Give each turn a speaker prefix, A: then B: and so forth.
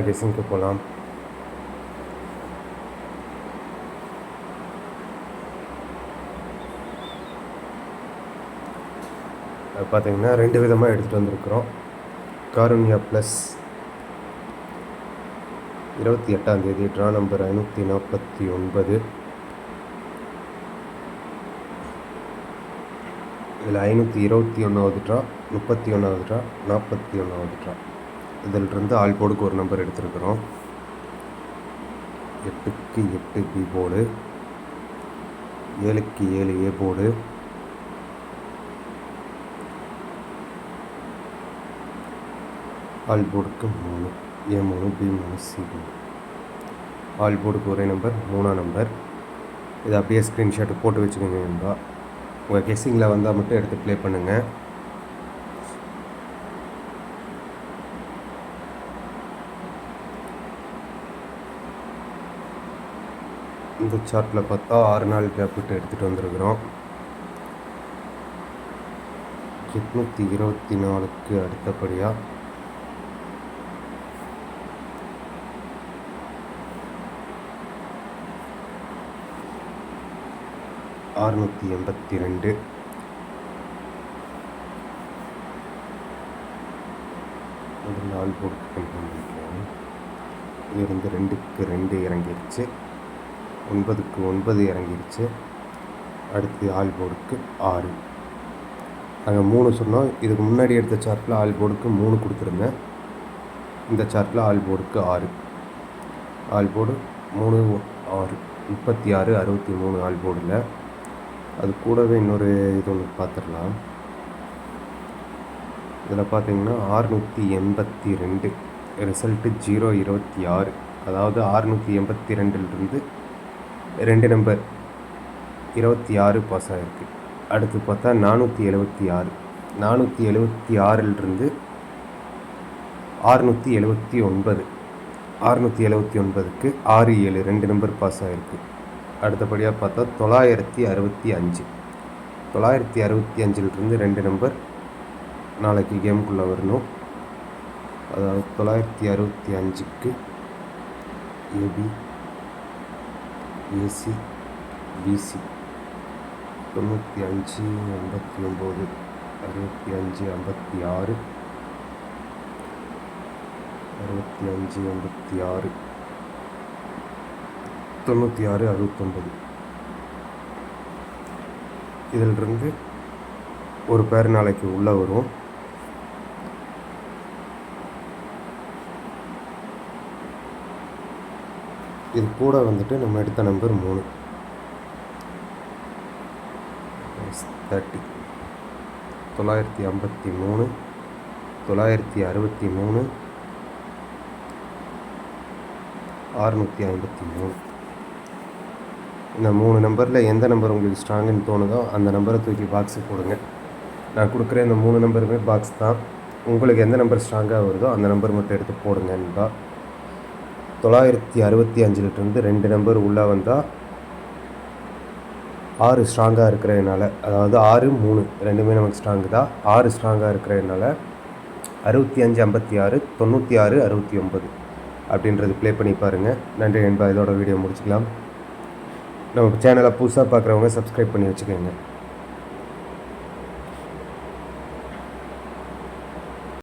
A: கெஸ்ஸிங்க்கு போகலாம். அது பார்த்திங்கன்னா 2 விதமாக எடுத்துகிட்டு வந்திருக்கிறோம். காருண்யா ப்ளஸ் 28ஆம் தேதி ட்ரா நம்பர் 549. இதில் 521வது ட்ரா, 31வது ட்ரா, 41வது ட்ரா. இதிலிருந்து ஆல் போர்டுக்கு ஒரு நம்பர் எடுத்துருக்குறோம். 8க்கு 8 பி போர்டு, 7க்கு 7 ஏ போர்டு, ஆல் போர்டுக்கு 3 A3 B3 C3. ஆல் போர்டுக்கு ஒரே நம்பர் 3ஆம் நம்பர். இதை அப்படியே ஸ்க்ரீன்ஷாட் போட்டு வச்சுக்கோங்க நண்பா. உங்கள் கெஸ்ஸிங்கில் வந்தால் மட்டும் எடுத்து ப்ளே பண்ணுங்கள். இந்த சார்ட்டில் பார்த்தா 6 நாள் கேப் விட்டு எடுத்துகிட்டு வந்திருக்கிறோம். 824க்கு அடுத்தபடியாக 682. முதல்ல ஆல் போர்டுக்கு கன்ஃபார்ம் பண்ணிக்கலாம். இதிலிருந்து 2க்கு 2 இறங்கிருச்சு, 9க்கு 9 இறங்கிருச்சு. அடுத்து ஆல் போர்டுக்கு 6. நாங்கள் 3 சொன்னோம். இதுக்கு முன்னாடி எடுத்த சார்ட்டில் ஆல் போர்டுக்கு 3 கொடுத்துருந்தேன். இந்த சார்ட்டில் ஆல் போர்டுக்கு 6. ஆல் போர்டு 3 6 36 63 ஆல் போர்டில். அது கூடவே இன்னொரு இது ஒன்று பார்த்துடலாம். இதில் பார்த்தீங்கன்னா 682 ரிசல்ட்டு 026. அதாவது 682லிருந்து 2 நம்பர் 26 பாஸ் ஆகிருக்கு. அடுத்து பார்த்தா 476. 476லிருந்து 679. 679க்கு 6 7 2 நம்பர் பாஸ் ஆகிருக்கு. அடுத்தபடியாக பார்த்தா 965. 965லிருந்து 2 நம்பர் நாளைக்கு கேமுக்குள்ளே வரணும். அதாவது 965க்கு ஏபி ஏசி பிசி 95 59 65 56 65 86 96 69. இதிலிருந்து ஒரு பேர் நாளைக்கு உள்ளே வரும். இது கூட வந்துட்டு நம்ம எடுத்த நம்பர் 3 30 953 963 653. இந்த 3 நம்பரில் எந்த நம்பர் உங்களுக்கு ஸ்ட்ராங்குன்னு தோணுதோ அந்த நம்பரை தூக்கி பாக்ஸுக்கு போடுங்க. நான் கொடுக்குற இந்த 3 நம்பருமே பாக்ஸ் தான். உங்களுக்கு எந்த நம்பர் ஸ்ட்ராங்காக வருதோ அந்த நம்பர் மட்டும் எடுத்து போடுங்கன்பா. 965லிருந்து 2 நம்பர் உள்ளே வந்தால் 6 ஸ்ட்ராங்காக இருக்கிறதுனால, அதாவது 6 3 ரெண்டுமே நமக்கு ஸ்ட்ராங்கு தான். 6 ஸ்ட்ராங்காக இருக்கிறதுனால 65 56 96 69 அப்படின்றது ப்ளே பண்ணி பாருங்கள். நன்றி நண்பா. இதோட வீடியோ முடிச்சுக்கலாம். நம்ம சேனலை புதுசாக பார்க்குறவங்க சப்ஸ்கிரைப் பண்ணி வச்சுக்கோங்க.